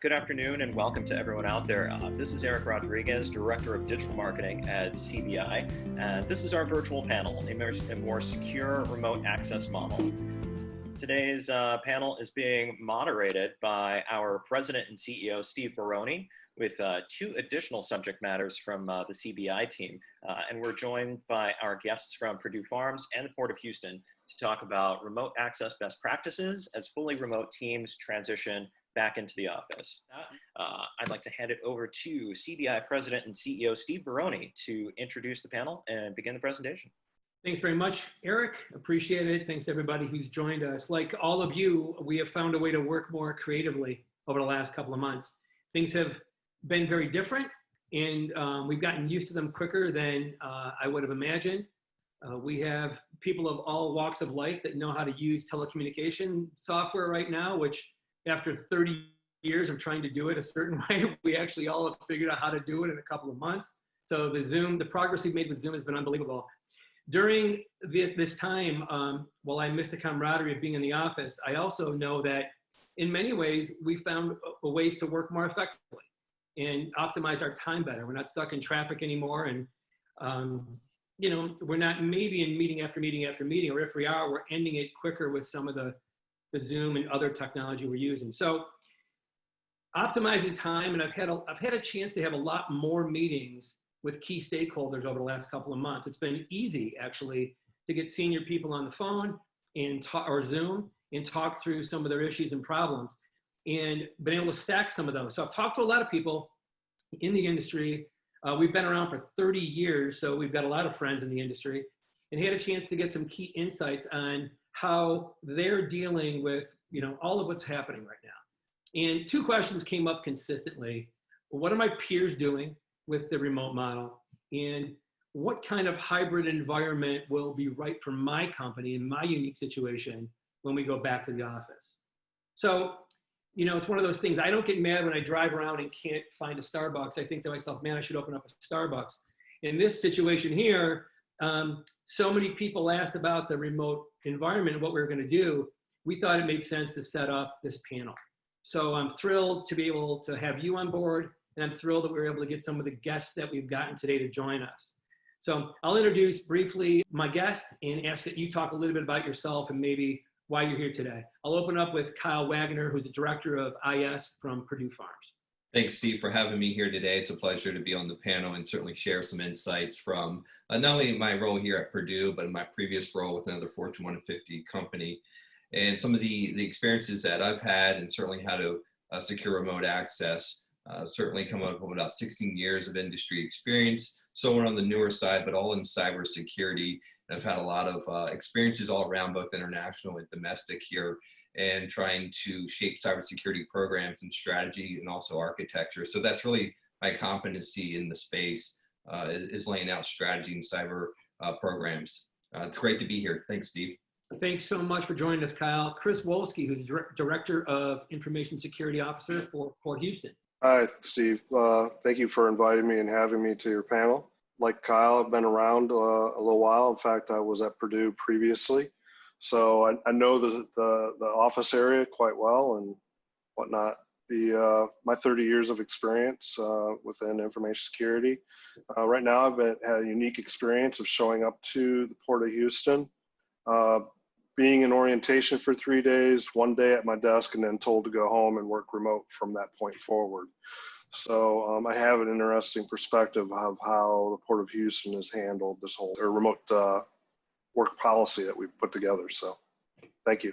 Good afternoon and welcome to everyone out there. This is Eric Rodriguez, Director of Digital Marketing at CBI, and this is our virtual panel, a more secure remote access model. Today's panel is being moderated by our President and CEO, Steve Baroni, with two additional subject matters from the CBI team. And we're joined by our guests from Purdue Farms and the Port of Houston to talk about remote access best practices as fully remote teams transition back into the office. I'd like to hand it over to CBI President and CEO Steve Baroni to introduce the panel and begin the presentation. Thanks very much, Eric. Appreciate it. Thanks to everybody who's joined us. Like all of you, we have found a way to work more creatively over the last couple of months. Things have been very different, and we've gotten used to them quicker than I would have imagined. We have people of all walks of life that know how to use telecommunication software right now, which after 30 years of trying to do it a certain way, we actually all have figured out how to do it in a couple of months. So the progress we've made with Zoom has been unbelievable. During this time, while I miss the camaraderie of being in the office, I also know that in many ways, we found ways to work more effectively and optimize our time better. We're not stuck in traffic anymore. And, we're not maybe in meeting after meeting after meeting, or if we are, we're ending it quicker with some of the Zoom and other technology we're using. So optimizing time, and I've had a chance to have a lot more meetings with key stakeholders over the last couple of months. It's been easy actually to get senior people on the phone and or Zoom and talk through some of their issues and problems, and been able to stack some of those. So I've talked to a lot of people in the industry. We've been around for 30 years, so we've got a lot of friends in the industry, and had a chance to get some key insights on how they're dealing with, all of what's happening right now. And two questions came up consistently. What are my peers doing with the remote model? And what kind of hybrid environment will be right for my company in my unique situation when we go back to the office? So, it's one of those things. I don't get mad when I drive around and can't find a Starbucks. I think to myself, man, I should open up a Starbucks. In this situation here, so many people asked about the remote environment and what we were going to do. We thought it made sense to set up this panel. So I'm thrilled to be able to have you on board, and I'm thrilled that we were able to get some of the guests that we've gotten today to join us. So I'll introduce briefly my guest and ask that you talk a little bit about yourself and maybe why you're here today. I'll open up with Kyle Wagner, who's the Director of IS from Purdue Farms. Thanks, Steve, for having me here today. It's a pleasure to be on the panel and certainly share some insights from not only my role here at Purdue, but in my previous role with another Fortune 150 company, and some of the experiences that I've had, and certainly how to secure remote access. Certainly come up with about 16 years of industry experience, somewhere on the newer side, but all in cybersecurity. And I've had a lot of experiences all around, both international and domestic here, and trying to shape cybersecurity programs and strategy and also architecture. So that's really my competency in the space, is laying out strategy and cyber programs. It's great to be here. Thanks, Steve. Thanks so much for joining us, Kyle. Chris Wolski, who's Director of Information Security Officer for Port Houston. Hi, Steve. Thank you for inviting me and having me to your panel. Like Kyle, I've been around a little while. In fact, I was at Purdue previously. So I know the office area quite well and whatnot. My 30 years of experience within information security. Right now, I've had a unique experience of showing up to the Port of Houston, being in orientation for 3 days, 1 day at my desk, and then told to go home and work remote from that point forward. So I have an interesting perspective of how the Port of Houston has handled this whole remote work policy that we've put together. So thank you.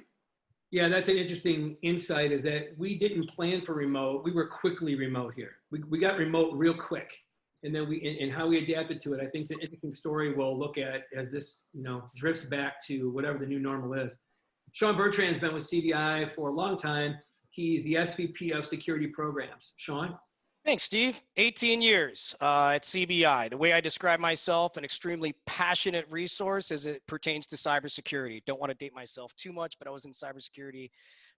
Yeah, that's an interesting insight, is that we didn't plan for remote. We were quickly remote here. We got remote real quick. And then and how we adapted to it, I think is an interesting story we'll look at as this, drifts back to whatever the new normal is. Sean Bertrand's been with CBI for a long time. He's the SVP of Security Programs. Sean? Thanks, Steve. 18 years at CBI. The way I describe myself, an extremely passionate resource as it pertains to cybersecurity. Don't want to date myself too much, but I was in cybersecurity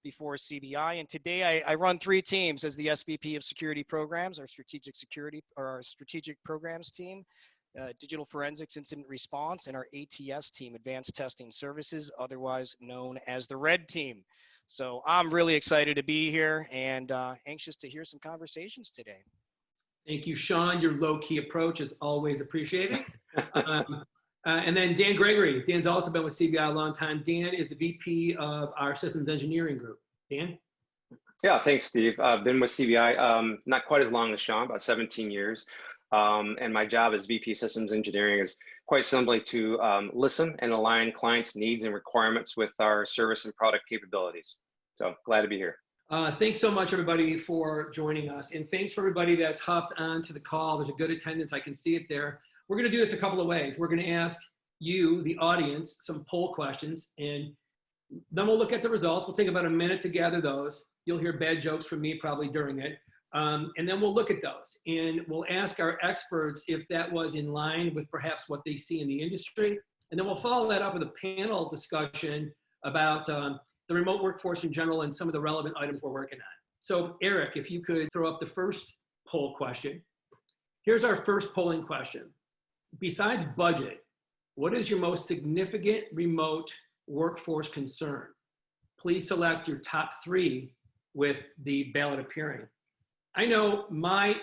before CBI. And today I run 3 teams as the SVP of Security Programs, our strategic security, or our strategic programs team, digital forensics incident response, and our ATS team, advanced testing services, otherwise known as the red team. So I'm really excited to be here and anxious to hear some conversations today. Thank you, Sean. Your low-key approach is always appreciated. And then Dan Gregory. Dan's also been with CBI a long time. Dan is the VP of our systems engineering group. Dan? Yeah, thanks, Steve. I've been with CBI not quite as long as Sean, about 17 years. And my job as VP Systems Engineering is quite simply to listen and align clients' needs and requirements with our service and product capabilities. So glad to be here. Thanks so much, everybody, for joining us. And thanks for everybody that's hopped onto the call. There's a good attendance. I can see it there. We're going to do this a couple of ways. We're going to ask you, the audience, some poll questions, and then we'll look at the results. We'll take about a minute to gather those. You'll hear bad jokes from me probably during it. And then we'll look at those and we'll ask our experts if that was in line with perhaps what they see in the industry. And then we'll follow that up with a panel discussion about the remote workforce in general and some of the relevant items we're working on. So Eric, if you could throw up the first poll question. Here's our first polling question. Besides budget, what is your most significant remote workforce concern? Please select your top 3 with the ballot appearing. I know my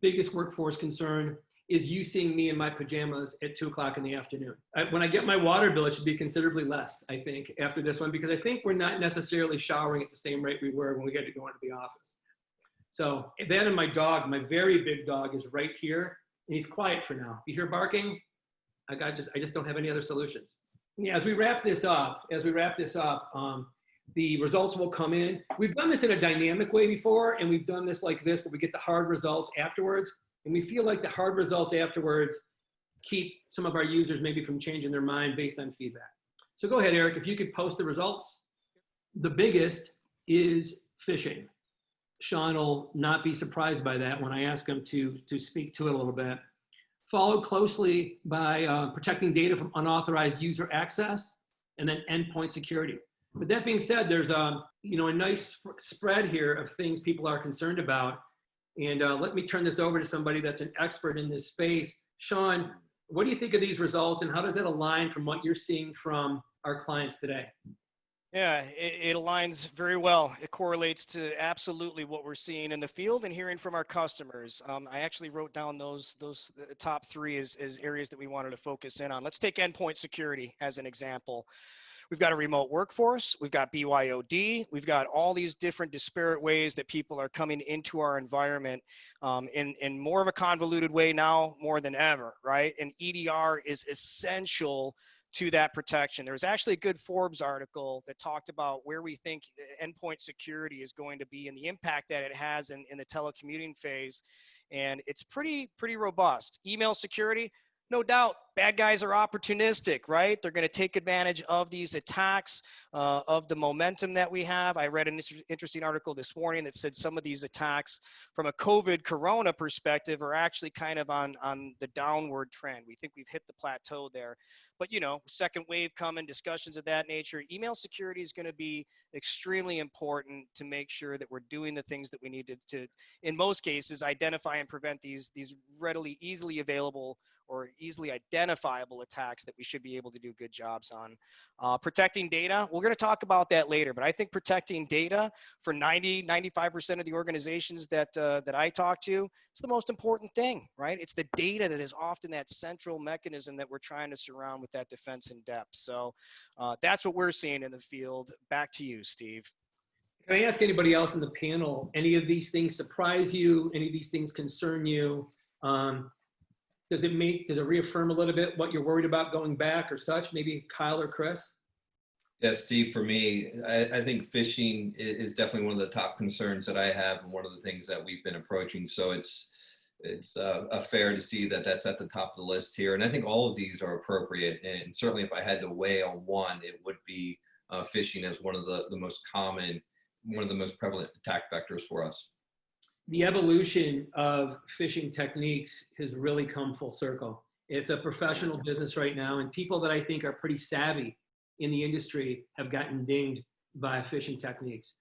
biggest workforce concern is you seeing me in my pajamas at 2 o'clock in the afternoon. When I get my water bill, it should be considerably less, I think, after this one, because I think we're not necessarily showering at the same rate we were when we get to go into the office. So that and my dog, my very big dog, is right here, and he's quiet for now. If you hear barking, I just don't have any other solutions. Yeah, as we wrap this up, the results will come in. We've done this in a dynamic way before, and we've done this like this, where we get the hard results afterwards. And we feel like the hard results afterwards keep some of our users maybe from changing their mind based on feedback. So go ahead, Eric, if you could post the results. The biggest is phishing. Sean will not be surprised by that when I ask him to speak to it a little bit. Followed closely by protecting data from unauthorized user access, and then endpoint security. But that being said, there's a nice spread here of things people are concerned about. And let me turn this over to somebody that's an expert in this space. Sean, what do you think of these results, and how does that align from what you're seeing from our clients today? Yeah, it aligns very well. It correlates to absolutely what we're seeing in the field and hearing from our customers. I actually wrote down those top 3 as areas that we wanted to focus in on. Let's take endpoint security as an example. We've got a remote workforce, we've got BYOD, we've got all these different disparate ways that people are coming into our environment in more of a convoluted way now more than ever, right? And EDR is essential to that protection. There was actually a good Forbes article that talked about where we think endpoint security is going to be and the impact that it has in the telecommuting phase. And it's pretty robust. Email security, no doubt, bad guys are opportunistic, right? They're going to take advantage of these attacks, of the momentum that we have. I read an interesting article this morning that said some of these attacks from a COVID corona perspective are actually kind of on the downward trend. We think we've hit the plateau there. But, second wave coming, discussions of that nature. Email security is going to be extremely important to make sure that we're doing the things that we need to in most cases, identify and prevent these readily, easily available or easily identifiable attacks that we should be able to do good jobs on. Protecting data, we're going to talk about that later, but I think protecting data for 95% of the organizations that I talk to, it's the most important thing, right? It's the data that is often that central mechanism that we're trying to surround with that defense in depth. So that's what we're seeing in the field. Back to you, Steve. Can I ask anybody else in the panel, any of these things surprise you? Any of these things concern you? Does it reaffirm a little bit what you're worried about going back or such? Maybe Kyle or Chris? Yeah, Steve, for me, I think phishing is definitely one of the top concerns that I have and one of the things that we've been approaching. So it's fair to see that that's at the top of the list here. And I think all of these are appropriate. And certainly if I had to weigh on one, it would be phishing as one of the most common, one of the most prevalent attack vectors for us. The evolution of phishing techniques has really come full circle. It's a professional business right now, and people that I think are pretty savvy in the industry have gotten dinged by phishing techniques.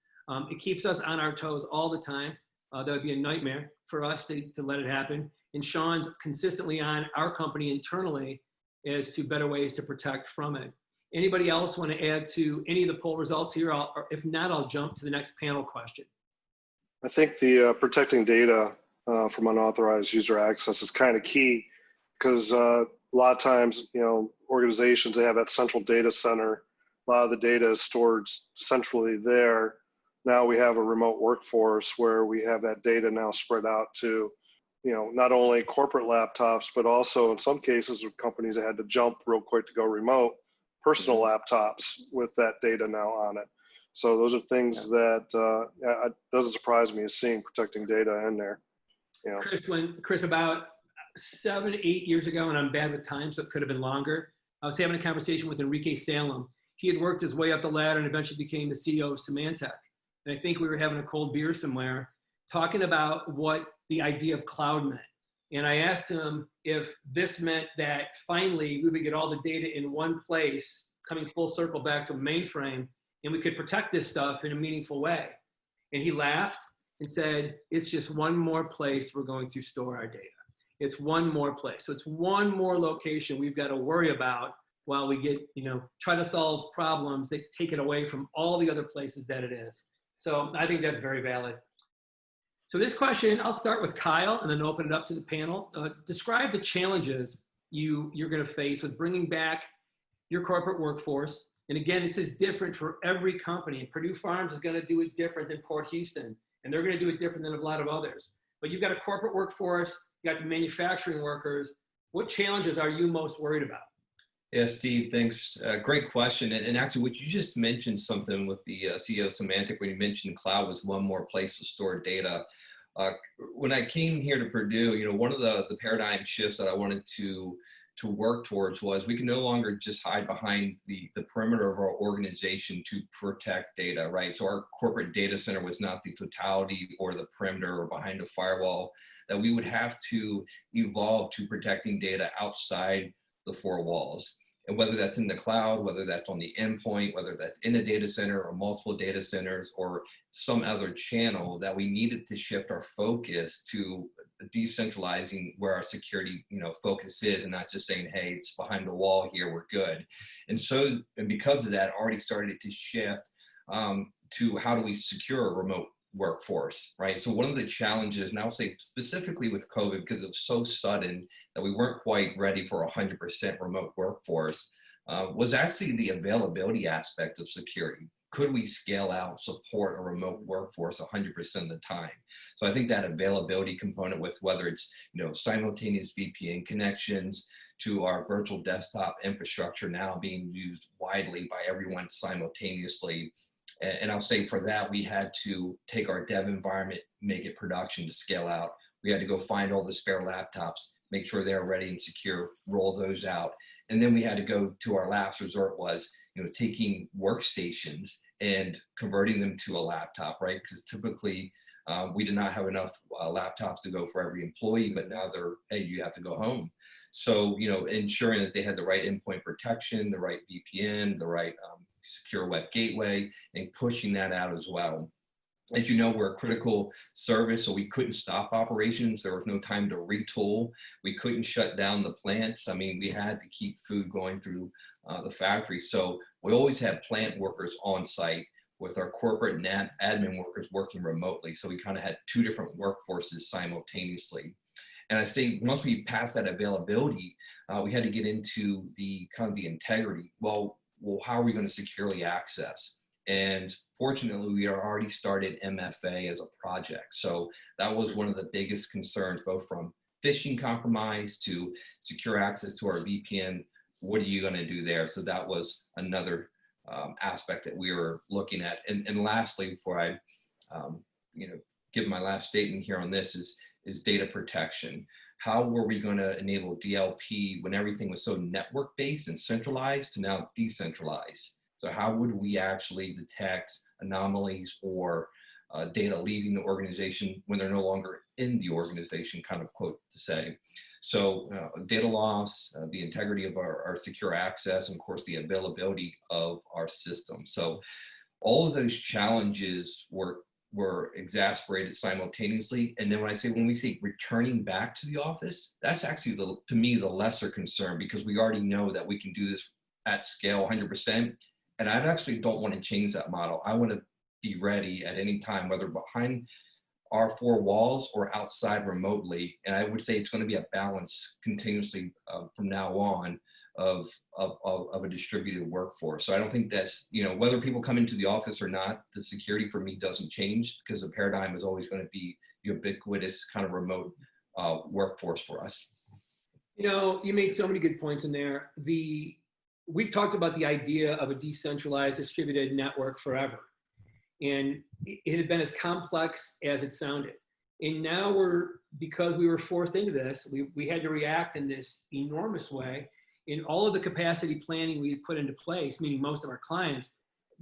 It keeps us on our toes all the time. That would be a nightmare for us to let it happen. And Sean's consistently on our company internally as to better ways to protect from it. Anybody else want to add to any of the poll results here? Or if not, I'll jump to the next panel question. I think the protecting data from unauthorized user access is kind of key, because a lot of times, organizations, they have that central data center. A lot of the data is stored centrally there. Now we have a remote workforce where we have that data now spread out to, not only corporate laptops, but also in some cases with companies that had to jump real quick to go remote, personal laptops with that data now on it. So those are things that it doesn't surprise me, is seeing protecting data in there. Chris, about 7, 8 years ago, and I'm bad with time, so it could have been longer, I was having a conversation with Enrique Salem. He had worked his way up the ladder and eventually became the CEO of Symantec. And I think we were having a cold beer somewhere talking about what the idea of cloud meant. And I asked him if this meant that finally we would get all the data in one place, coming full circle back to a mainframe, and we could protect this stuff in a meaningful way. And he laughed and said, it's just one more place we're going to store our data. It's one more place. So it's one more location we've got to worry about while we get, try to solve problems that take it away from all the other places that it is. So I think that's very valid. So this question, I'll start with Kyle and then open it up to the panel. Describe the challenges you're going to face with bringing back your corporate workforce. And again, this is different for every company. Purdue Farms is going to do it different than Port Houston, and they're going to do it different than a lot of others. But you've got a corporate workforce, you got the manufacturing workers. What challenges are you most worried about? Yeah, Steve, thanks. Great question. And actually, what you just mentioned something with the CEO of Symantec, when you mentioned cloud was one more place to store data. When I came here to Purdue, one of the paradigm shifts that I wanted to work towards was we can no longer just hide behind the perimeter of our organization to protect data, right? So our corporate data center was not the totality or the perimeter or behind a firewall, that we would have to evolve to protecting data outside the four walls. And whether that's in the cloud, whether that's on the endpoint, whether that's in a data center or multiple data centers or some other channel, that we needed to shift our focus to decentralizing where our security focus is, and not just saying, hey, it's behind the wall here, we're good. And because of that, already started to shift to how do we secure a remote workforce, right? So one of the challenges, and I'll say specifically with COVID, because it was so sudden that we weren't quite ready for 100% remote workforce, was actually the availability aspect of security. Could we scale out, support a remote workforce 100% of the time? So I think that availability component, with whether it's simultaneous VPN connections to our virtual desktop infrastructure now being used widely by everyone simultaneously. And I'll say for that, we had to take our dev environment, make it production to scale out. We had to go find all the spare laptops, make sure they're ready and secure, roll those out. And then we had to go to our last resort was, taking workstations and converting them to a laptop, right? Because typically we did not have enough laptops to go for every employee, but now hey, you have to go home. So, ensuring that they had the right endpoint protection, the right VPN, the right secure web gateway, and pushing that out as well. As you know, we're a critical service, so we couldn't stop operations. There was no time to retool. We couldn't shut down the plants. I mean, we had to keep food going through the factory. So we always had plant workers on site with our corporate and admin workers working remotely. So we kind of had two different workforces simultaneously. And I think once we passed that availability, we had to get into the kind of the integrity. Well, how are we going to securely access? And fortunately, we are already started MFA as a project. So that was one of the biggest concerns, both from phishing compromise to secure access to our VPN. What are you going to do there? So that was another aspect that we were looking at. And lastly, before I give my last statement here on this is data protection. How were we going to enable DLP when everything was so network-based and centralized to now decentralized? So how would we actually detect anomalies or data leaving the organization when they're no longer in the organization, kind of quote to say. So data loss, the integrity of our secure access, and of course the availability of our system. So all of those challenges were exacerbated simultaneously. And then when we say returning back to the office, that's actually to me the lesser concern, because we already know that we can do this at scale 100%. And I actually don't want to change that model. I want to be ready at any time, whether behind our four walls or outside remotely. And I would say it's going to be a balance continuously from now on of a distributed workforce. So I don't think that's, whether people come into the office or not, the security for me doesn't change, because the paradigm is always going to be ubiquitous kind of remote workforce for us. You made so many good points in there. We've talked about the idea of a decentralized distributed network forever. And it had been as complex as it sounded. And now because we were forced into this, we had to react in this enormous way. In all of the capacity planning we put into place, meaning most of our clients,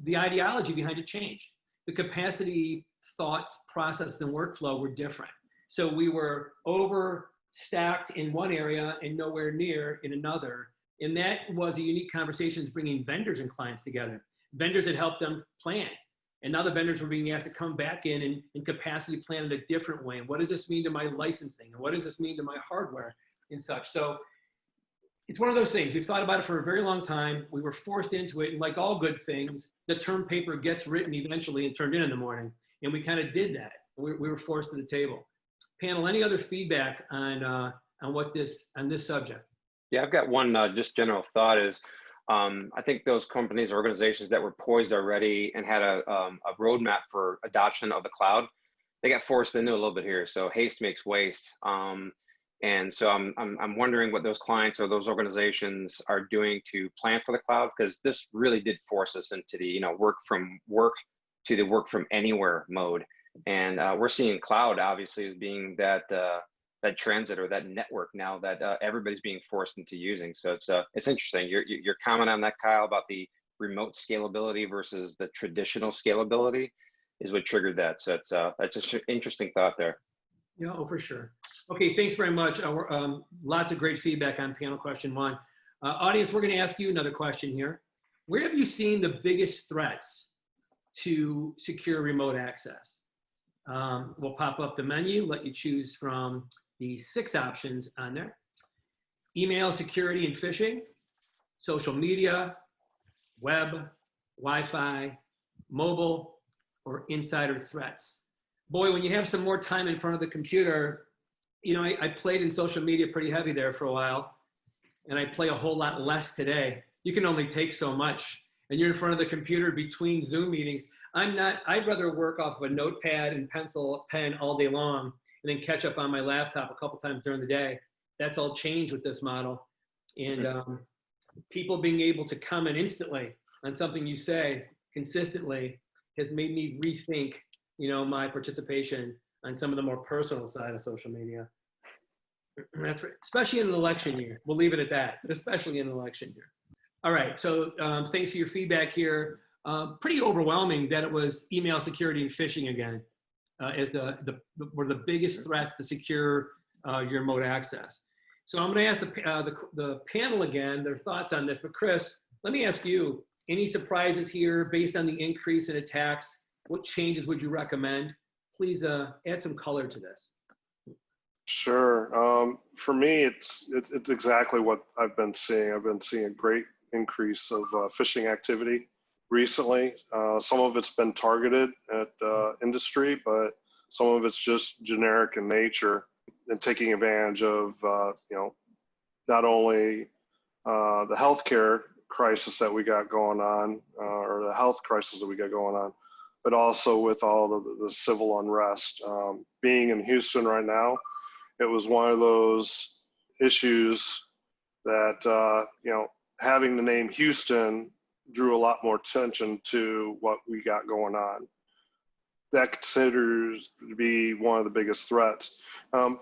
the ideology behind it changed. The capacity, thoughts, processes, and workflow were different. So we were overstacked in one area and nowhere near in another. And that was a unique conversation, bringing vendors and clients together. Vendors had helped them plan. And now the vendors were being asked to come back in and capacity plan in a different way. And what does this mean to my licensing? And what does this mean to my hardware and such? So it's one of those things. We've thought about it for a very long time. We were forced into it. And like all good things, the term paper gets written eventually and turned in the morning. And we kind of did that. We were forced to the table. Panel, any other feedback on this subject? Yeah, I've got one just general thought is, I think those companies or organizations that were poised already and had a roadmap for adoption of the cloud, they got forced into a little bit here. So haste makes waste. And so I'm wondering what those clients or those organizations are doing to plan for the cloud, because this really did force us into the work from anywhere mode. And we're seeing cloud obviously as being that transit or that network now that everybody's being forced into using. So it's interesting. Your comment on that, Kyle, about the remote scalability versus the traditional scalability is what triggered that. So that's just an interesting thought there. Yeah, for sure. Okay, thanks very much. Lots of great feedback on panel question one. Audience, we're going to ask you another question here. Where have you seen the biggest threats to secure remote access? We'll pop up the menu, let you choose from the 6 options on there. Email security and phishing, social media, web, Wi-Fi, mobile, or insider threats. Boy, when you have some more time in front of the computer, I played in social media pretty heavy there for a while, and I play a whole lot less today. You can only take so much, and you're in front of the computer between Zoom meetings. I'd rather work off of a notepad and pen all day long and then catch up on my laptop a couple times during the day. That's all changed with this model. And people being able to comment instantly on something you say consistently has made me rethink, my participation on some of the more personal side of social media. That's right, especially in an election year. We'll leave it at that, but especially in an election year. All right, so thanks for your feedback here. Pretty overwhelming that it was email security and phishing again as were the biggest threats to secure your remote access. So I'm going to ask the panel again their thoughts on this. But Chris, let me ask you: any surprises here based on the increase in attacks? What changes would you recommend? Please add some color to this. Sure. For me, it's exactly what I've been seeing. I've been seeing a great increase of phishing activity recently. Some of it's been targeted at industry, but some of it's just generic in nature and taking advantage of, not only the healthcare crisis that we got going on, or the health crisis that we got going on, but also with all the civil unrest. Being in Houston right now, it was one of those issues that, having the name Houston drew a lot more attention to what we got going on. That considers to be one of the biggest threats.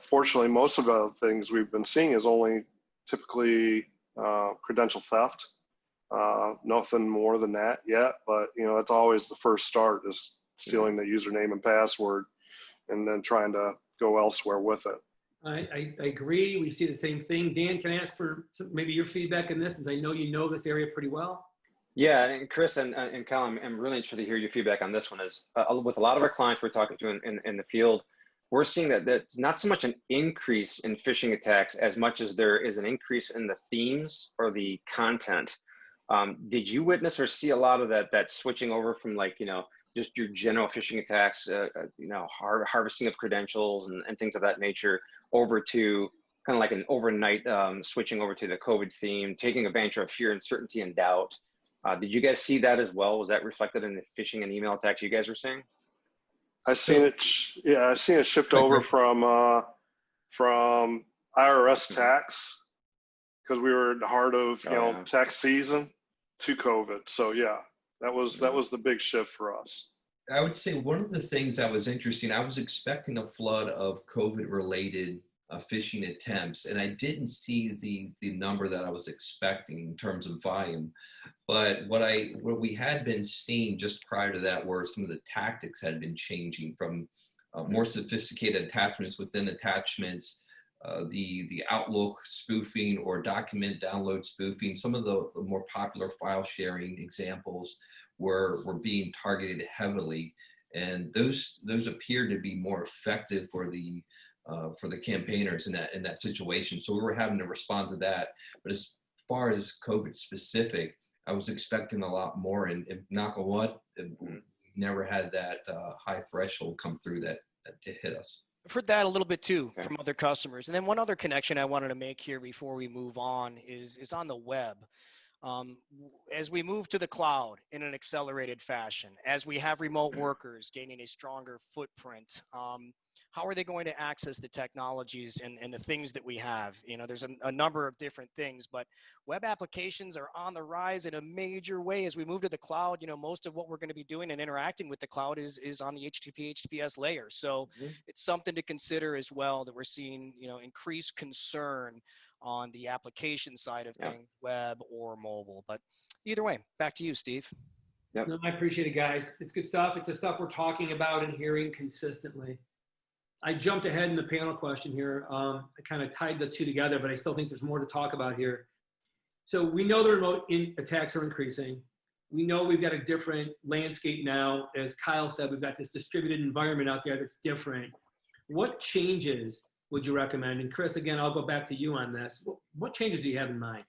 Fortunately, most of the things we've been seeing is only typically credential theft. Nothing more than that yet, but that's always the first start, is stealing the username and password and then trying to go elsewhere with it. I agree. We see the same thing. Dan, can I ask for maybe your feedback on this, since I know you know this area pretty well? Yeah, and Chris and Kyle, I'm really interested to hear your feedback on this one. Is with a lot of our clients we're talking to in the field, we're seeing that that's not so much an increase in phishing attacks as much as there is an increase in the themes or the content. Did you witness or see a lot of that switching over from, like, just your general phishing attacks, harvesting of credentials and things of that nature, over to kind of like an overnight switching over to the COVID theme, taking advantage of fear, uncertainty, and doubt? Did you guys see that as well? Was that reflected in the phishing and email attacks you guys were seeing? I seen it. Yeah, I seen it shift over from IRS tax, because we were in the heart of tax season, to COVID. So yeah, that was the big shift for us. I would say one of the things that was interesting, I was expecting a flood of COVID-related phishing attempts, and I didn't see the number that I was expecting in terms of volume. But what we had been seeing just prior to that were some of the tactics had been changing from more sophisticated attachments within attachments, the Outlook spoofing or document download spoofing. Some of the more popular file sharing examples were being targeted heavily, and those appeared to be more effective for the campaigners in that situation. So we were having to respond to that. But as far as COVID specific, I was expecting a lot more, and knock on wood, never had that high threshold come through that hit us. I've heard that a little bit too from other customers. And then one other connection I wanted to make here before we move on is on the web. As we move to the cloud in an accelerated fashion, as we have remote workers gaining a stronger footprint, how are they going to access the technologies and the things that we have? There's a number of different things, but web applications are on the rise in a major way as we move to the cloud. Most of what we're going to be doing and interacting with the cloud is on the HTTP, HTTPS layer. So it's something to consider as well, that we're seeing, increased concern on the application side of things, web or mobile. But either way, back to you, Steve. Yep. No, I appreciate it, guys. It's good stuff. It's the stuff we're talking about and hearing consistently. I jumped ahead in the panel question here. I kind of tied the two together, but I still think there's more to talk about here. So we know the remote attacks are increasing. We know we've got a different landscape now. As Kyle said, we've got this distributed environment out there that's different. What changes would you recommend? And Chris, again, I'll go back to you on this. What changes do you have in mind?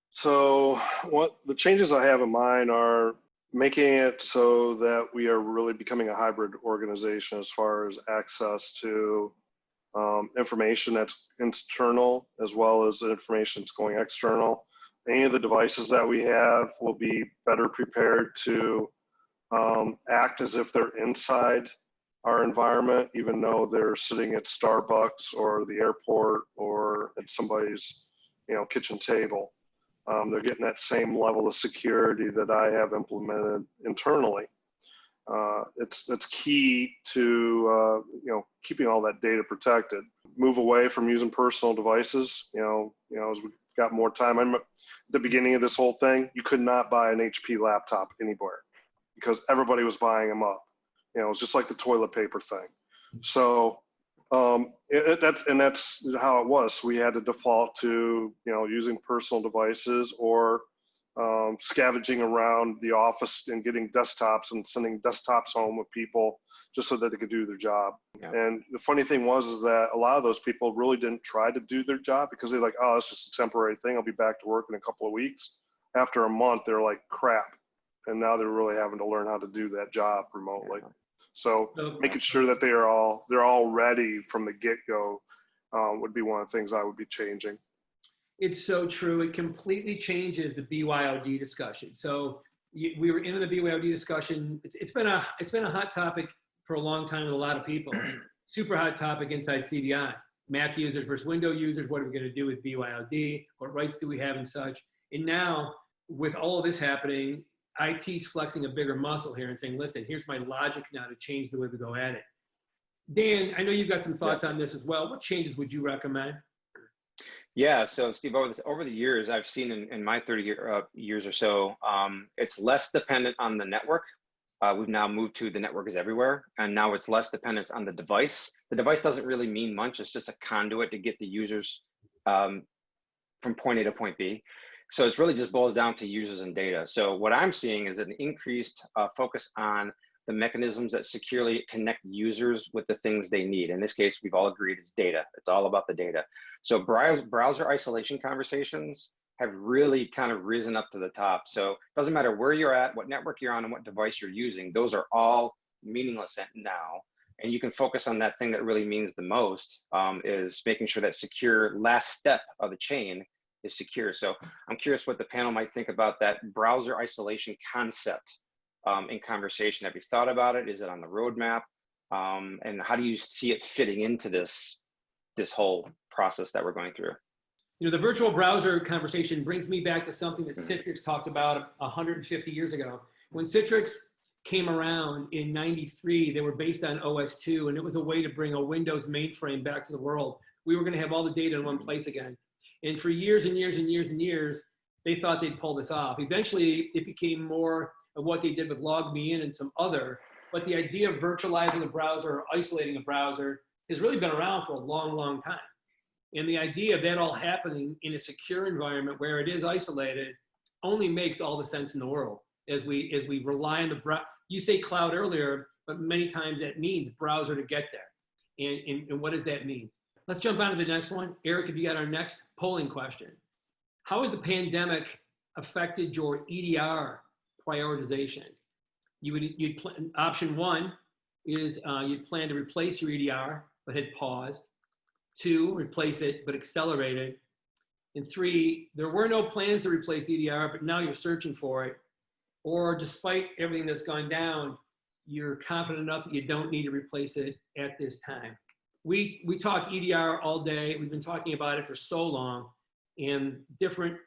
So what the changes I have in mind are making it so that we are really becoming a hybrid organization as far as access to information that's internal as well as information that's going external. Any of the devices that we have will be better prepared to act as if they're inside our environment, even though they're sitting at Starbucks or the airport or at somebody's kitchen table. They're getting that same level of security that I have implemented internally. It's key to keeping all that data protected. Move away from using personal devices. As we got more time. At the beginning of this whole thing, you could not buy an HP laptop anywhere because everybody was buying them up. It was just like the toilet paper thing. So that's how it was. We had to default to using personal devices or scavenging around the office and getting desktops and sending desktops home with people just so that they could do their job. Yeah. And the funny thing is that a lot of those people really didn't try to do their job because they're like, oh, it's just a temporary thing. I'll be back to work in a couple of weeks. After a month, they're like, crap. And now they're really having to learn how to do that job remotely. Yeah. So making sure that they're all ready from the get-go would be one of the things I would be changing. It's so true. It completely changes the BYOD discussion. So we were in the BYOD discussion. It's been a hot topic for a long time with a lot of people. Super hot topic inside CBI. Mac users versus Windows users. What are we going to do with BYOD? What rights do we have and such? And now with all of this happening, IT's flexing a bigger muscle here and saying, listen, here's my logic now to change the way we go at it. Dan, I know you've got some thoughts on this as well. What changes would you recommend? Yeah, so Steve, over the years, I've seen in my 30 years or so, it's less dependent on the network. We've now moved to the network is everywhere, and now it's less dependence on the device. The device doesn't really mean much. It's just a conduit to get the users from point A to point B. So it's really just boils down to users and data. So what I'm seeing is an increased focus on the mechanisms that securely connect users with the things they need. In this case, we've all agreed it's data. It's all about the data. So browser isolation conversations have really kind of risen up to the top. So it doesn't matter where you're at, what network you're on, and what device you're using, those are all meaningless now. And you can focus on that thing that really means the most, is making sure that secure last step of the chain is secure. So I'm curious what the panel might think about that browser isolation concept in conversation. Have you thought about it? Is it on the roadmap? And how do you see it fitting into this whole process that we're going through? You know, the virtual browser conversation brings me back to something that Citrix talked about 150 years ago. When Citrix came around in 93, they were based on OS2, and it was a way to bring a Windows mainframe back to the world. We were going to have all the data in one place again. And for years and years and years and years, they thought they'd pull this off. Eventually, it became more of what they did with LogMeIn and some other. But the idea of virtualizing a browser or isolating a browser has really been around for a long, long time. And the idea of that all happening in a secure environment where it is isolated only makes all the sense in the world as we rely on the browser. You say cloud earlier, but many times that means browser to get there. And what does that mean? Let's jump on to the next one. Eric, if you got our next polling question. How has the pandemic affected your EDR prioritization? Option one is you'd plan to replace your EDR, but had paused. 2, replace it, but accelerated. And 3, there were no plans to replace EDR, but now you're searching for it. Or despite everything that's gone down, you're confident enough that you don't need to replace it at this time. We talk EDR all day. We've been talking about it for so long, and different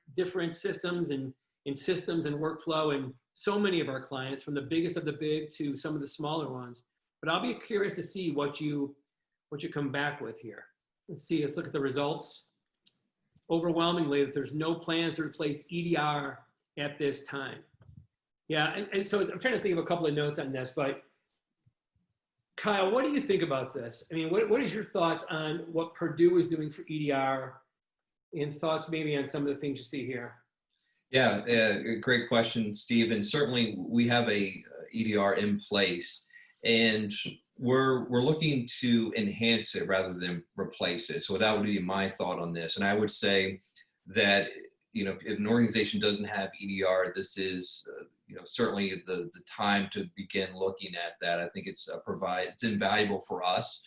systems and systems and workflow, and so many of our clients, from the biggest of the big to some of the smaller ones. But I'll be curious to see what you come back with here. Let's look at the results. Overwhelmingly, that there's no plans to replace EDR at this time. Yeah, and so I'm trying to think of a couple of notes on this, but Kyle, what do you think about this? I mean, what is your thoughts on what Purdue is doing for EDR, and thoughts maybe on some of the things you see here? Yeah, great question, Steve. And certainly we have a EDR in place, and we're looking to enhance it rather than replace it. So that would be my thought on this. And I would say that, you know, if an organization doesn't have EDR, this is certainly the time to begin looking at that. I think it's invaluable for us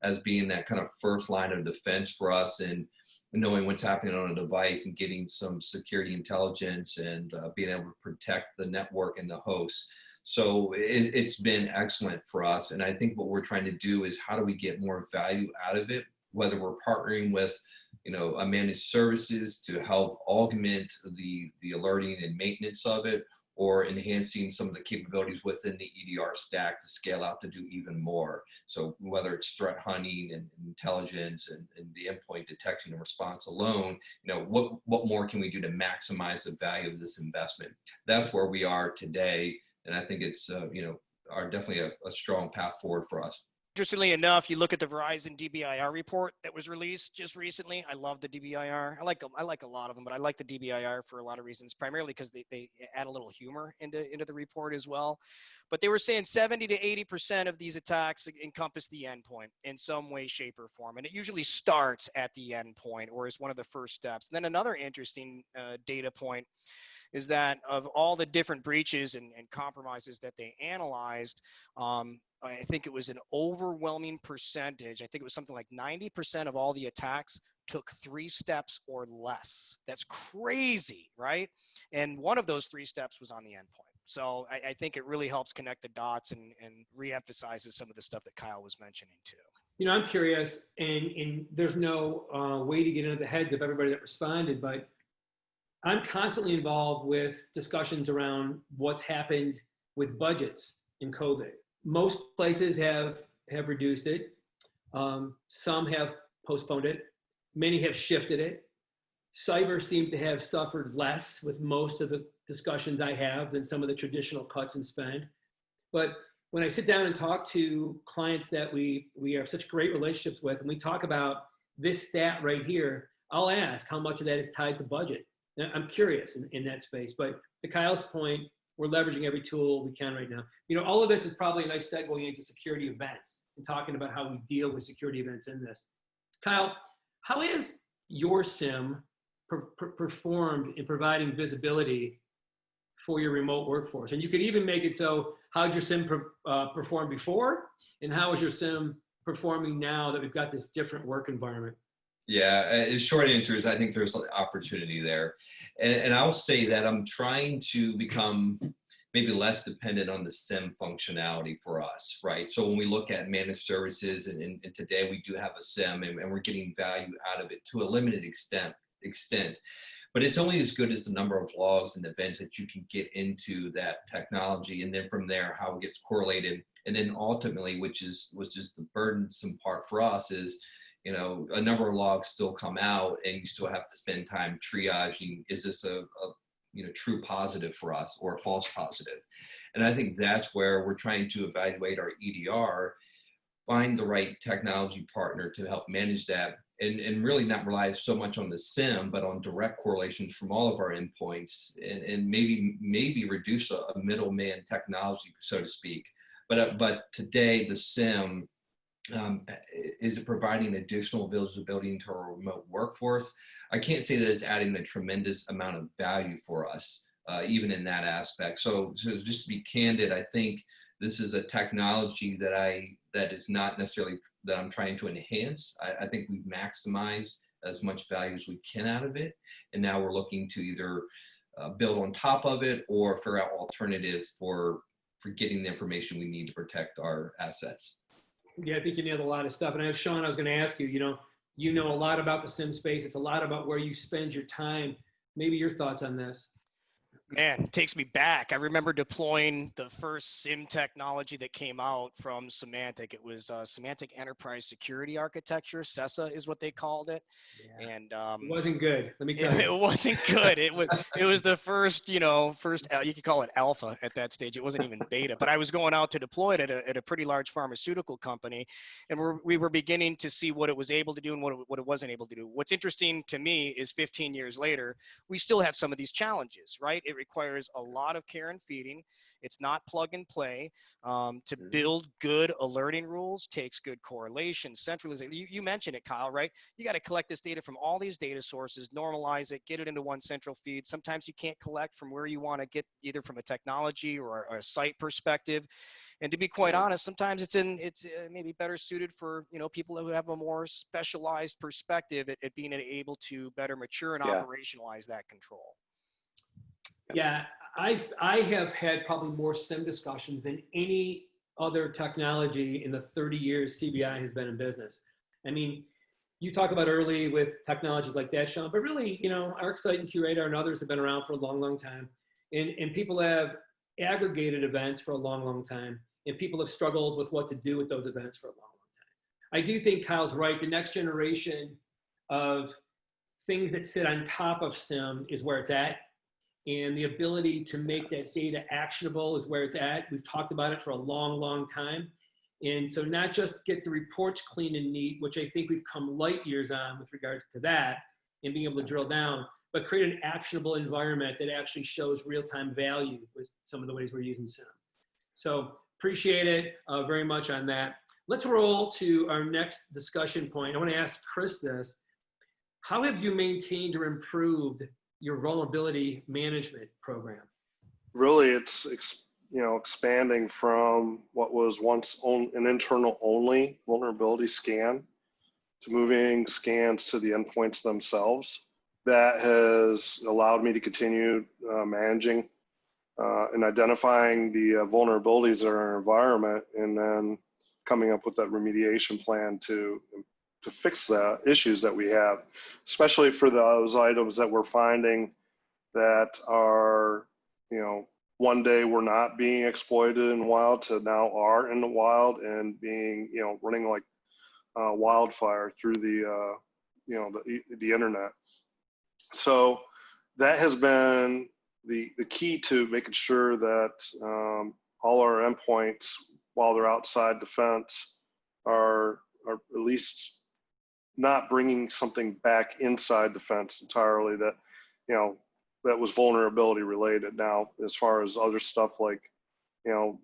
as being that kind of first line of defense for us, and knowing what's happening on a device and getting some security intelligence and being able to protect the network and the host. So it's been excellent for us. And I think what we're trying to do is how do we get more value out of it, whether we're partnering with, a managed services to help augment the alerting and maintenance of it, or enhancing some of the capabilities within the EDR stack to scale out to do even more. So whether it's threat hunting and intelligence and the endpoint detection and response alone, what more can we do to maximize the value of this investment? That's where we are today. And I think it's, definitely a strong path forward for us. Interestingly enough, you look at the Verizon DBIR report that was released just recently. I love the DBIR. I like a lot of them, but I like the DBIR for a lot of reasons, primarily because they add a little humor into the report as well. But they were saying 70 to 80% of these attacks encompass the endpoint in some way, shape, or form. And it usually starts at the endpoint, or is one of the first steps. And then another interesting data point is that of all the different breaches and compromises that they analyzed, I think it was an overwhelming percentage. I think it was something like 90% of all the attacks took 3 steps or less. That's crazy, right? And one of those 3 steps was on the endpoint. So I think it really helps connect the dots and reemphasizes some of the stuff that Kyle was mentioning too. I'm curious, and there's no way to get into the heads of everybody that responded, but I'm constantly involved with discussions around what's happened with budgets in COVID. Most places have reduced it. Some have postponed it. Many have shifted it. Cyber seems to have suffered less with most of the discussions I have than some of the traditional cuts and spend. But when I sit down and talk to clients that we have such great relationships with, and we talk about this stat right here, I'll ask how much of that is tied to budget. I'm curious in that space, but to Kyle's point, we're leveraging every tool we can right now. All of this is probably a nice segue into security events and talking about how we deal with security events in this. Kyle, how has your SIM performed in providing visibility for your remote workforce. And you could even make it so, how did your SIM perform before, and how is your SIM performing now that we've got this different work environment? Yeah, the short answer is I think there's an opportunity there. And I'll say that I'm trying to become maybe less dependent on the SIM functionality for us, right? So when we look at managed services, and today we do have a SIM, and we're getting value out of it to a limited extent, but it's only as good as the number of logs and events that you can get into that technology. And then from there, how it gets correlated. And then ultimately, which is the burdensome part for us, is, you know, a number of logs still come out and you still have to spend time triaging. Is this a you know, true positive for us or a false positive? And I think that's where we're trying to evaluate our EDR, find the right technology partner to help manage that, and really not rely so much on the SIM, but on direct correlations from all of our endpoints, and maybe reduce a middleman technology, so to speak. But today the SIM, is it providing additional visibility into our remote workforce? I can't say that it's adding a tremendous amount of value for us, even in that aspect. So just to be candid, I think this is a technology that is not necessarily that I'm trying to enhance. I think we've maximized as much value as we can out of it, and now we're looking to either build on top of it or figure out alternatives for getting the information we need to protect our assets. Yeah, I think you nailed a lot of stuff. And Sean, I was going to ask you, you know a lot about the SIM space. It's a lot about where you spend your time. Maybe your thoughts on this. Man, it takes me back. I remember deploying the first SIM technology that came out from Symantec. It was Symantec Enterprise Security Architecture. CESA is what they called it. Yeah. And it wasn't good. Let me tell you. It wasn't good. It was the first, you could call it alpha at that stage. It wasn't even beta. But I was going out to deploy it at a pretty large pharmaceutical company, and we were beginning to see what it was able to do and what it wasn't able to do. What's interesting to me is 15 years later, we still have some of these challenges, right? It requires a lot of care and feeding. It's not plug and play. To build good alerting rules takes good correlation, centralization. You mentioned it, Kyle, right? You got to collect this data from all these data sources, normalize it, get it into one central feed. Sometimes you can't collect from where you want to get, either from a technology or a site perspective. And to be quite honest, sometimes it's maybe better suited for people who have a more specialized perspective at being able to better mature and operationalize that control. Yeah, I have had probably more SIM discussions than any other technology in the 30 years CBI has been in business. I mean, you talk about early with technologies like that, Sean, but really, ArcSight and QRadar and others have been around for a long, long time. And people have aggregated events for a long, long time. And people have struggled with what to do with those events for a long, long time. I do think Kyle's right. The next generation of things that sit on top of SIM is where it's at. And the ability to make that data actionable is where it's at. We've talked about it for a long, long time. And so not just get the reports clean and neat, which I think we've come light years on with regard to that and being able to drill down, but create an actionable environment that actually shows real-time value with some of the ways we're using SIM. So appreciate it very much on that. Let's roll to our next discussion point. I want to ask Chris this. How have you maintained or improved your vulnerability management program? Really, it's expanding from what was once an internal only vulnerability scan to moving scans to the endpoints themselves. That has allowed me to continue managing and identifying the vulnerabilities in our environment, and then coming up with that remediation plan to fix the issues that we have, especially for those items that we're finding that are, one day were not being exploited in the wild to now are in the wild and being, running like wildfire through the internet. So that has been the key to making sure that all our endpoints, while they're outside defense, are at least not bringing something back inside the fence entirely that, that was vulnerability related. Now, as far as other stuff like,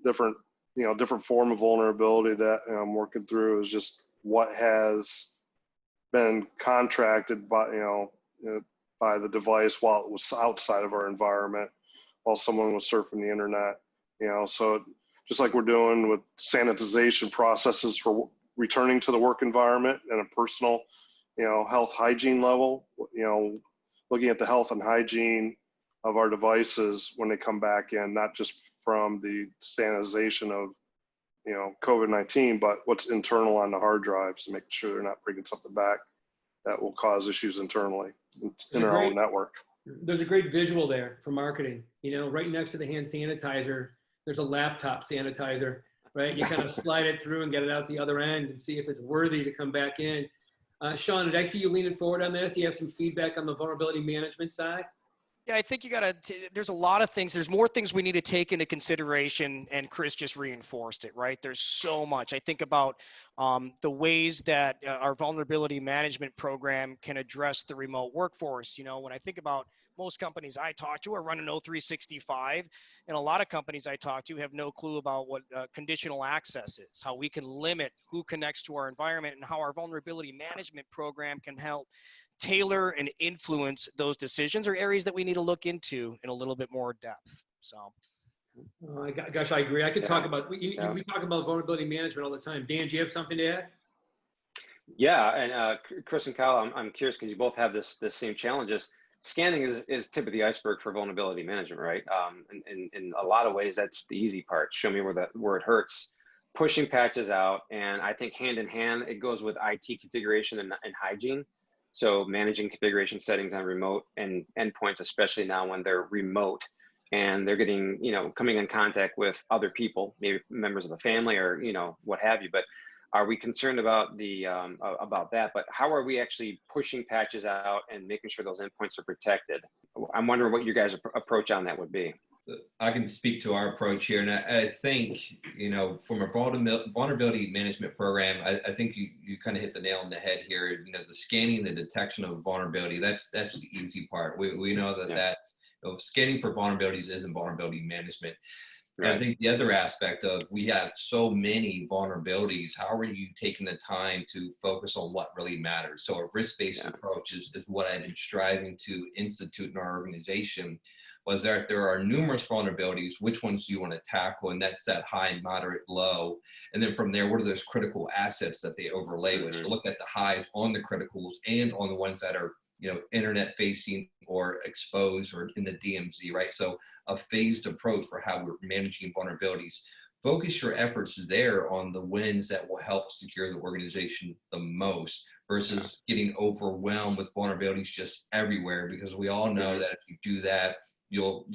different form of vulnerability that I'm working through is just what has been contracted by, by the device while it was outside of our environment, while someone was surfing the internet. So just like we're doing with sanitization processes for returning to the work environment and a personal, health hygiene level, looking at the health and hygiene of our devices when they come back in, not just from the sanitization of, COVID-19, but what's internal on the hard drives, and making sure they're not bringing something back that will cause issues internally in our own network. There's a great visual there for marketing. Right next to the hand sanitizer, there's a laptop sanitizer, right? You kind of slide it through and get it out the other end and see if it's worthy to come back in. Sean, did I see you leaning forward on this? Do you have some feedback on the vulnerability management side? Yeah, I think there's a lot of things. There's more things we need to take into consideration, and Chris just reinforced it, right? There's so much. I think about the ways that our vulnerability management program can address the remote workforce. When I think about most companies I talk to are running O365, and a lot of companies I talk to have no clue about what conditional access is, how we can limit who connects to our environment, and how our vulnerability management program can help tailor and influence those decisions, or areas that we need to look into in a little bit more depth. So, gosh, I agree. I could talk about, we talk about vulnerability management all the time. Dan, do you have something to add? Yeah, and Chris and Kyle, I'm curious because you both have this same challenges. Scanning is tip of the iceberg for vulnerability management, right? In a lot of ways, that's the easy part. Show me where it hurts. Pushing patches out, and I think hand in hand, it goes with IT configuration and hygiene. So managing configuration settings on remote and endpoints, especially now when they're remote and they're getting, coming in contact with other people, maybe members of the family or, what have you. But are we concerned about about that? But how are we actually pushing patches out and making sure those endpoints are protected? I'm wondering what your guys' approach on that would be. I can speak to our approach here. And I think, from a vulnerability management program, I think you kind of hit the nail on the head here. The scanning, the detection of vulnerability, that's the easy part. We know that's scanning for vulnerabilities isn't vulnerability management. Right. And I think the other aspect of, we have so many vulnerabilities. How are you taking the time to focus on what really matters? So a risk-based approach is what I've been striving to institute in our organization. Was that there are numerous vulnerabilities, which ones do you want to tackle? And that's that high, moderate, low. And then from there, what are those critical assets that they overlay with? So look at the highs on the criticals and on the ones that are, internet facing or exposed or in the DMZ, right? So a phased approach for how we're managing vulnerabilities. Focus your efforts there on the wins that will help secure the organization the most, versus getting overwhelmed with vulnerabilities just everywhere, because we all know that if you do that, you'll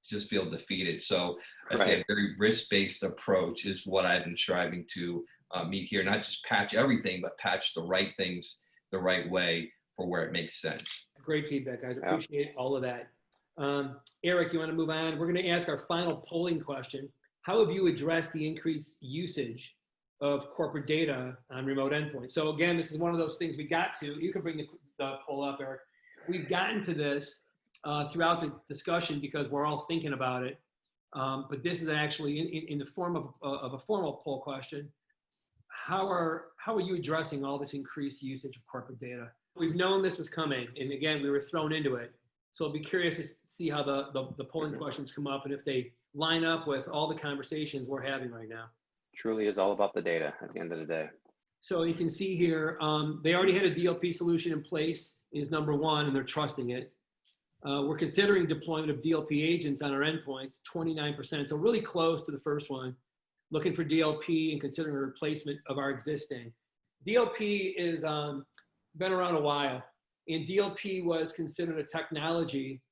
just feel defeated. So I say a very risk-based approach is what I've been striving to meet here. Not just patch everything, but patch the right things the right way for where it makes sense. Great feedback, guys. Appreciate all of that. Eric, you want to move on? We're going to ask our final polling question. How have you addressed the increased usage of corporate data on remote endpoints? So again, this is one of those things we got to. You can bring the poll up, Eric. We've gotten to this throughout the discussion because we're all thinking about it. But this is actually in the form of a formal poll question. How are you addressing all this increased usage of corporate data? We've known this was coming, and again, we were thrown into it. So I'll be curious to see how the polling questions come up and if they line up with all the conversations we're having right now. Truly is all about the data at the end of the day. So you can see here, they already had a DLP solution in place is number one, and they're trusting it. We're considering deployment of DLP agents on our endpoints, 29%. So really close to the first one. Looking for DLP and considering a replacement of our existing. DLP is been around a while, and DLP was considered a technology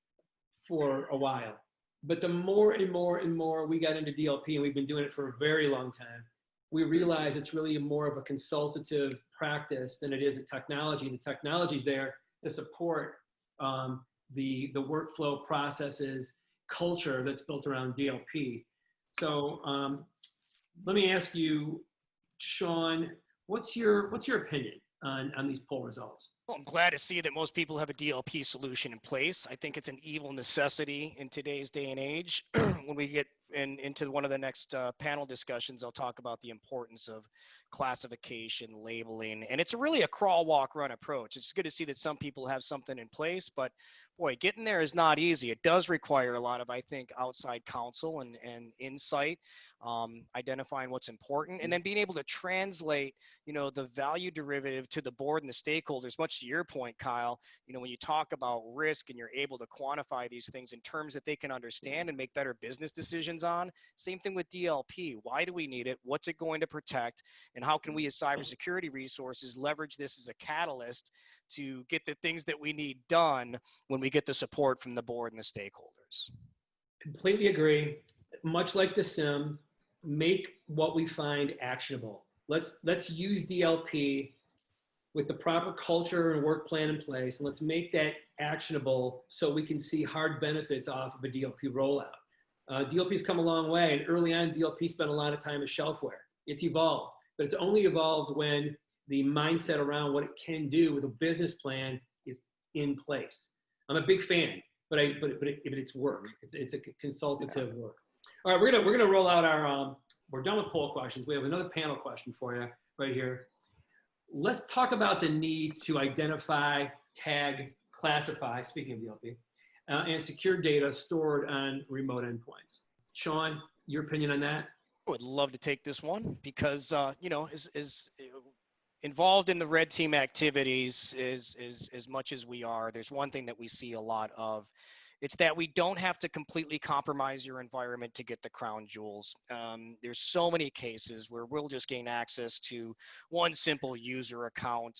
for a while. But the more and more and more we got into DLP, and we've been doing it for a very long time, we realize it's really more of a consultative practice than it is a technology. The technology is there to support the workflow processes, culture that's built around DLP. So let me ask you, Sean, what's your opinion on these poll results? Well, I'm glad to see that most people have a DLP solution in place. I think it's an evil necessity in today's day and age when we get into one of the next panel discussions, I'll talk about the importance of classification, labeling, and it's really a crawl, walk, run approach. It's good to see that some people have something in place, but boy, getting there is not easy. It does require a lot of, I think, outside counsel and insight, identifying what's important, and then being able to translate, the value derivative to the board and the stakeholders. Much to your point, Kyle, when you talk about risk and you're able to quantify these things in terms that they can understand and make better business decisions on. Same thing with DLP. Why do we need it? What's it going to protect? And how can we as cybersecurity resources leverage this as a catalyst to get the things that we need done when we get the support from the board and the stakeholders? Completely agree. Much like the SIM, make what we find actionable. Let's use DLP with the proper culture and work plan in place, and let's make that actionable so we can see hard benefits off of a DLP rollout. DLP's come a long way, and early on, DLP spent a lot of time as shelfware. It's evolved, but it's only evolved when the mindset around what it can do with a business plan is in place. I'm a big fan, but it's work. It's a consultative work. All right, we're gonna roll out our. We're done with poll questions. We have another panel question for you right here. Let's talk about the need to identify, tag, classify. Speaking of DLP, and secure data stored on remote endpoints. Sean, your opinion on that? I would love to take this one because is involved in the red team activities is as much as we are. There's one thing that we see a lot of. It's that we don't have to completely compromise your environment to get the crown jewels. There's so many cases where we'll just gain access to one simple user account,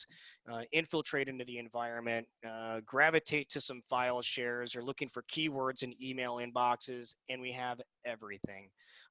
infiltrate into the environment, gravitate to some file shares, or looking for keywords in email inboxes, and we have everything.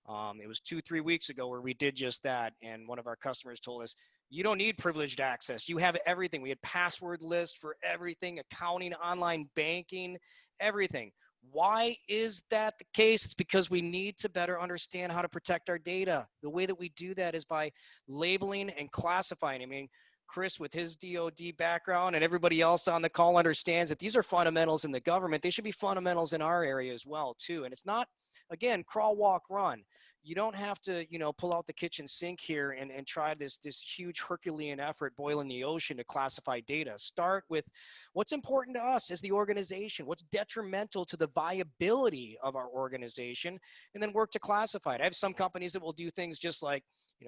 It was 2-3 weeks ago where we did just that, and one of our customers told us, you don't need privileged access. You have everything. We had password lists for everything, accounting, online banking, everything. Why is that the case? It's because we need to better understand how to protect our data. The way that we do that is by labeling and classifying. I mean, Chris, with his DoD background and everybody else on the call understands that these are fundamentals in the government. They should be fundamentals in our area as well, too. And it's not, again, crawl, walk, run. You don't have to, pull out the kitchen sink here and try this huge Herculean effort boiling the ocean to classify data. Start with what's important to us as the organization, what's detrimental to the viability of our organization, and then work to classify it. I have some companies that will do things just like,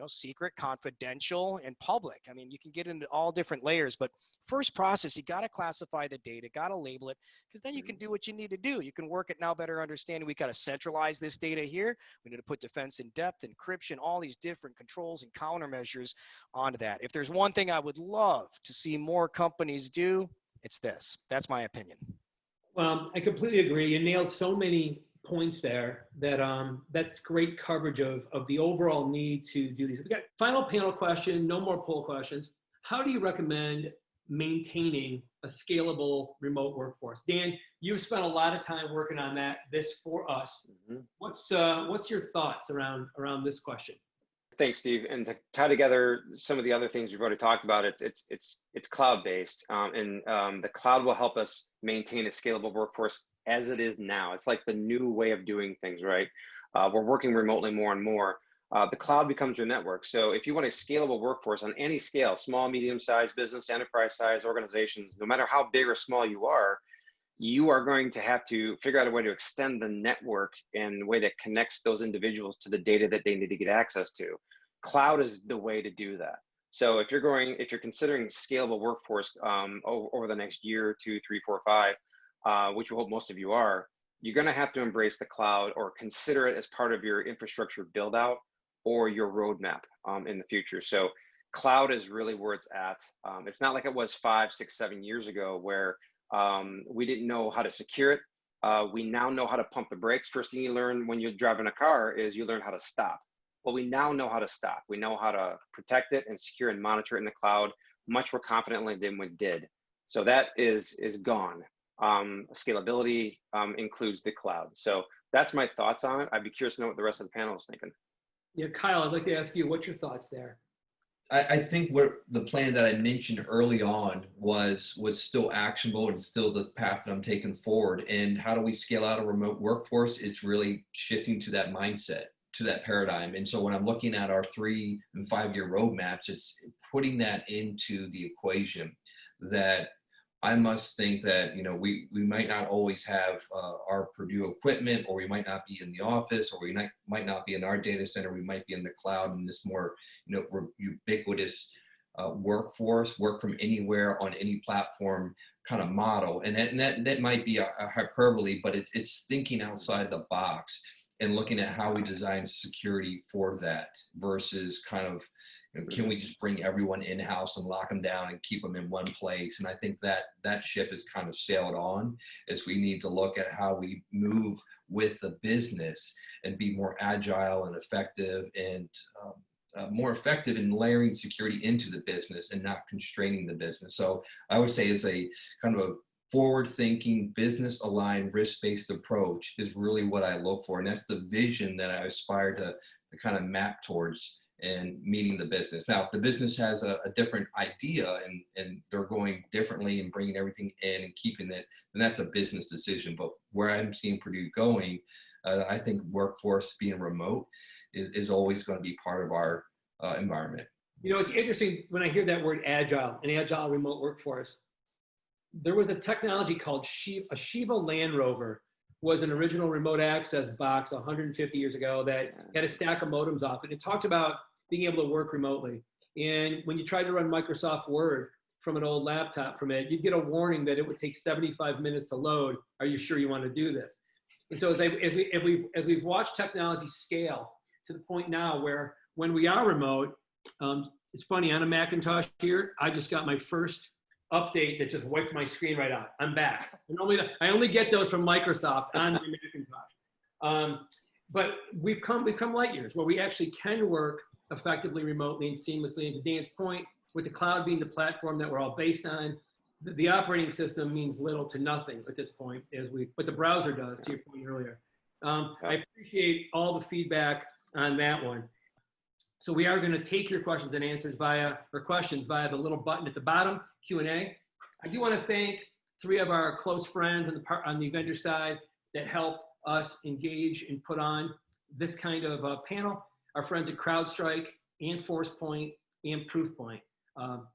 secret, confidential, and public. I mean, you can get into all different layers, but first process, you got to classify the data, got to label it, because then you can do what you need to do. You can work at now better understanding. We got to centralize this data here. We need to put defense in depth, encryption, all these different controls and countermeasures onto that. If there's one thing I would love to see more companies do, it's this. That's my opinion. Well, I completely agree. You nailed so many points there that that's great coverage of the overall need to do these. We got final panel question, no more poll questions. How do you recommend maintaining a scalable remote workforce? Dan, you've spent a lot of time working on this for us. Mm-hmm. What's your thoughts around this question? Thanks, Steve. And to tie together some of the other things we've already talked about, it's cloud-based, and the cloud will help us maintain a scalable workforce as it is now. It's like the new way of doing things, right? We're working remotely more and more. The cloud becomes your network. So if you want a scalable workforce on any scale, small, medium-sized business, enterprise-sized organizations, no matter how big or small you are going to have to figure out a way to extend the network in a way that connects those individuals to the data that they need to get access to. Cloud is the way to do that. So if you're considering scalable workforce over the next year, 2, 3, 4, 5, which we hope most of you are, you're going to have to embrace the cloud or consider it as part of your infrastructure build out or your roadmap in the future. So cloud is really where it's at. It's not like it was 5, 6, 7 years ago where we didn't know how to secure it. We now know how to pump the brakes. First thing you learn when you're driving a car is you learn how to stop. Well, we now know how to stop. We know how to protect it and secure and monitor it in the cloud much more confidently than we did. So that is gone. Scalability includes the cloud. So that's my thoughts on it. I'd be curious to know what the rest of the panel is thinking. Yeah, Kyle, I'd like to ask you, what's your thoughts there? I think what the plan that I mentioned early on was still actionable and still the path that I'm taking forward. And how do we scale out a remote workforce? It's really shifting to that mindset, to that paradigm. And so when I'm looking at our 3 and 5 year roadmaps, it's putting that into the equation that I must think that, you know, we might not always have our Purdue equipment, or we might not be in the office, or we might not be in our data center. We might be in the cloud in this more, you know, ubiquitous workforce, work from anywhere on any platform kind of model. And that might be a hyperbole, but it's thinking outside the box and looking at how we design security for that versus kind of, you know, can we just bring everyone in-house and lock them down and keep them in one place? And I think that ship has kind of sailed on, as we need to look at how we move with the business and be more agile and effective, and more effective in layering security into the business and not constraining the business. So I would say it's a kind of a forward-thinking, business-aligned, risk-based approach is really what I look for. And that's the vision that I aspire to kind of map towards and meeting the business. Now, if the business has a different idea and they're going differently and bringing everything in and keeping it, then that's a business decision. But where I'm seeing Purdue going, I think workforce being remote is always going to be part of our environment. You know, it's interesting when I hear that word agile, an agile remote workforce. There was a technology called a Shiva Land Rover, was an original remote access box 150 years ago that had a stack of modems off it. It talked about being able to work remotely. And when you tried to run Microsoft Word from an old laptop from it, you'd get a warning that it would take 75 minutes to load. Are you sure you want to do this? And so as we've watched technology scale to the point now where when we are remote, it's funny, on a Macintosh here, I just got my first update that just wiped my screen right out. I'm back. I only get those from Microsoft on my Macintosh. But we've come light years where we actually can work effectively remotely and seamlessly. And to Dan's point, with the cloud being the platform that we're all based on, the operating system means little to nothing at this point, but the browser does, to your point earlier. I appreciate all the feedback on that one. So we are going to take your questions and answers via the little button at the bottom, Q&A. I do want to thank 3 of our close friends on the vendor side that helped us engage and put on this kind of panel. Our friends at CrowdStrike and ForcePoint and Proofpoint.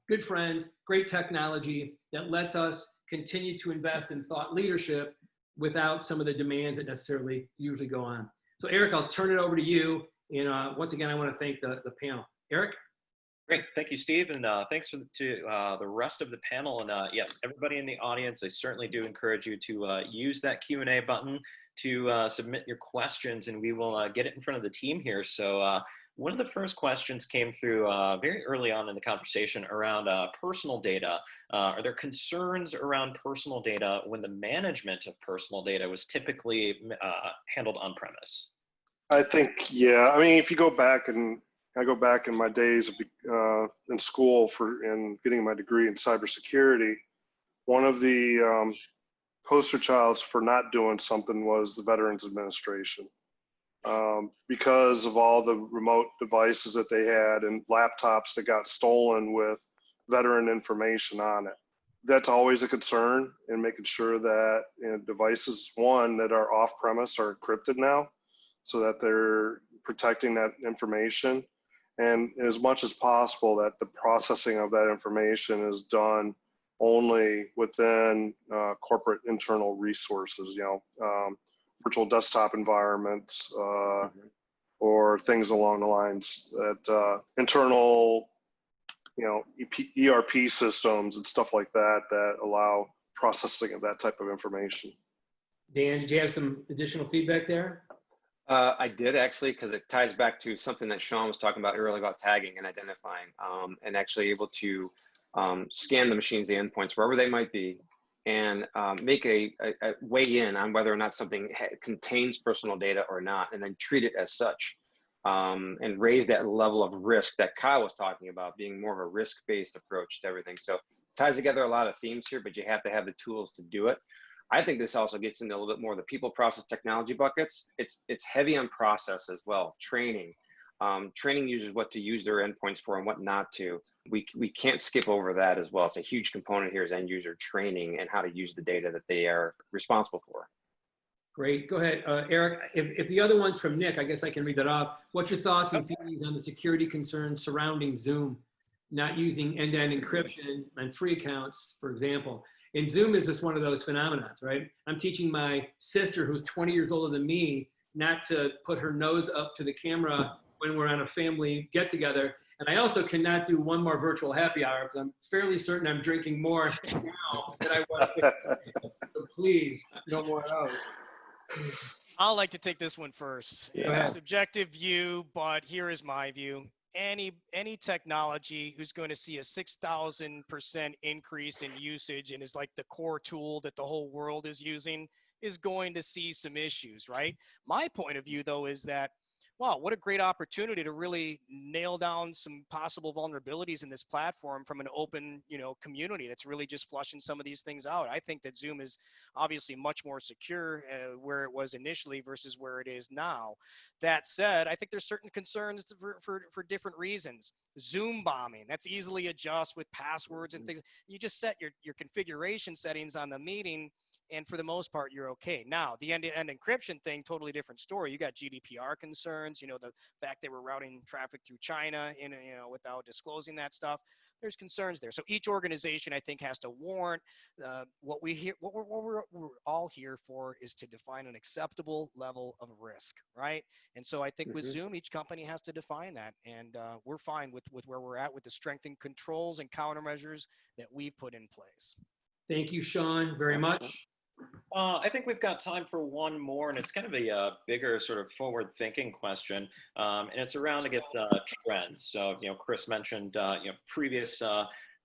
Good friends, great technology that lets us continue to invest in thought leadership without some of the demands that necessarily usually go on. So Eric, I'll turn it over to you. And once again, I want to thank the panel. Eric? Great. Thank you, Steve. And thanks to the rest of the panel. And yes, everybody in the audience, I certainly do encourage you to use that Q&A button to submit your questions, and we will get it in front of the team here. So one of the first questions came through very early on in the conversation around personal data. Are there concerns around personal data when the management of personal data was typically handled on premise? I think, yeah. I mean, if you go back, and I go back in my days in school in getting my degree in cybersecurity, one of the poster childs for not doing something was the Veterans Administration, because of all the remote devices that they had and laptops that got stolen with veteran information on it. That's always a concern, in making sure that devices, one, that are off premise are encrypted now, so that they're protecting that information. And as much as possible, that the processing of that information is done only within corporate internal resources, virtual desktop environments, or things along the lines that internal, ERP systems and stuff like that allow processing of that type of information. Dan, did you have some additional feedback there? I did, actually, because it ties back to something that Sean was talking about earlier about tagging and identifying, and actually able to scan the machines, the endpoints, wherever they might be, and make a weigh in on whether or not something contains personal data or not, and then treat it as such, and raise that level of risk that Kyle was talking about, being more of a risk-based approach to everything. So it ties together a lot of themes here, but you have to have the tools to do it. I think this also gets into a little bit more of the people, process, technology buckets. It's heavy on process as well, training, training users what to use their endpoints for and what not to. We can't skip over that as well. It's a huge component here is end user training and how to use the data that they are responsible for. Great. Go ahead, Eric. If the other one's from Nick, I guess I can read that off. What's your thoughts and feelings on the security concerns surrounding Zoom, not using end-to-end encryption on free accounts, for example? And Zoom is just one of those phenomena, right? I'm teaching my sister, who's 20 years older than me, not to put her nose up to the camera when we're on a family get-together. And I also cannot do one more virtual happy hour because I'm fairly certain I'm drinking more now than I was. So please, no more of those. I'll like to take this one first. Yeah. It's a subjective view, but here is my view. Any technology who's going to see a 6,000% increase in usage and is like the core tool that the whole world is using is going to see some issues, right? My point of view, though, is that, wow, what a great opportunity to really nail down some possible vulnerabilities in this platform from an open, community that's really just flushing some of these things out. I think that Zoom is obviously much more secure where it was initially versus where it is now. That said, I think there's certain concerns for different reasons. Zoom bombing, that's easily adjust with passwords and things. You just set your configuration settings on the meeting, and for the most part, you're okay. Now, the end-to-end encryption thing, totally different story. You got GDPR concerns, the fact they were routing traffic through China, without disclosing that stuff. There's concerns there. So each organization, I think, has to warrant what we're all here for is to define an acceptable level of risk, right? And so I think with Zoom, each company has to define that, and we're fine with where we're at with the strengthened controls and countermeasures that we've put in place. Thank you, Sean, very much. I think we've got time for one more, and it's kind of a bigger sort of forward-thinking question, and it's around, I guess, trends. So, Chris mentioned, previous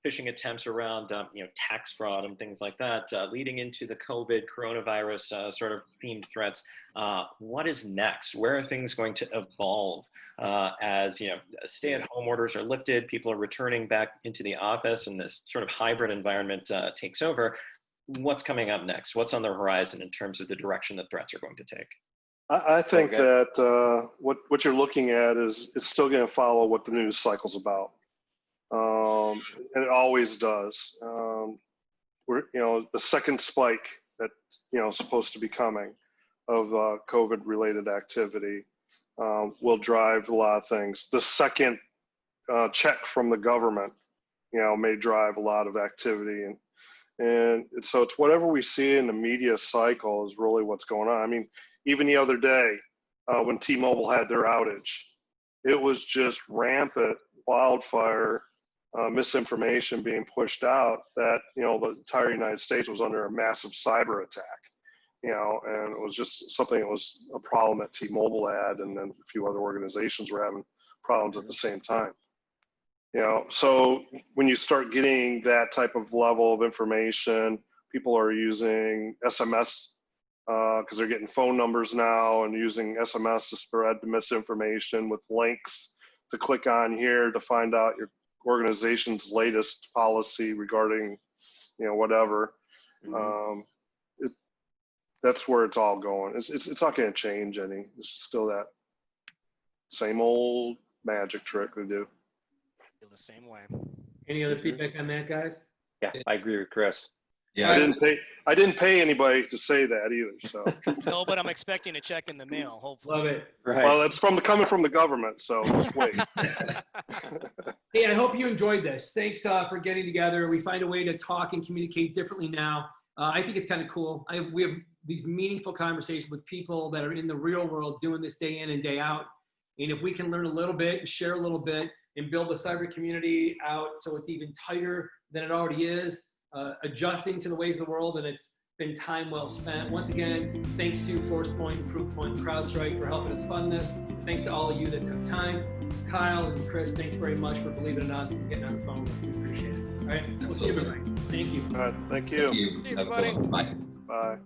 phishing attempts around, tax fraud and things like that, leading into the coronavirus sort of themed threats. What is next? Where are things going to evolve as, stay-at-home orders are lifted, people are returning back into the office, and this sort of hybrid environment takes over? What's coming up next? What's on the horizon in terms of the direction that threats are going to take? I think that what you're looking at is it's still going to follow what the news cycle's about, and it always does. We're the second spike that is supposed to be coming of COVID-related activity will drive a lot of things. The second check from the government, may drive a lot of activity, and so it's whatever we see in the media cycle is really what's going on. I mean, even the other day when T-Mobile had their outage, it was just rampant wildfire misinformation being pushed out that, the entire United States was under a massive cyber attack, and it was just something that was a problem that T-Mobile had, and then a few other organizations were having problems at the same time. So when you start getting that type of level of information, people are using SMS because they're getting phone numbers now and using SMS to spread the misinformation with links to click on here to find out your organization's latest policy regarding, whatever. That's where it's all going. It's not going to change any. It's still that same old magic trick they do. The same way. Any other feedback on that, guys? Yeah, I agree with Chris. Yeah, I didn't pay anybody to say that either. So No, but I'm expecting a check in the mail, hopefully. Love it. Right. well, it's coming from the government, so just wait. Hey, I hope you enjoyed this. Thanks for getting together. We find a way to talk and communicate differently now. I think it's kind of cool. We have these meaningful conversations with people that are in the real world doing this day in and day out. And if we can learn a little bit and share a little bit and build the cyber community out so it's even tighter than it already is, adjusting to the ways of the world, and it's been time well spent. Once again, thanks to ForcePoint, and Proofpoint, and CrowdStrike for helping us fund this. Thanks to all of you that took time. Kyle and Chris, thanks very much for believing in us and getting on the phone with us. We appreciate it. All right, we'll see you everybody. Thank you. All right, thank you. See you, Have a good everybody. one. Bye. Bye.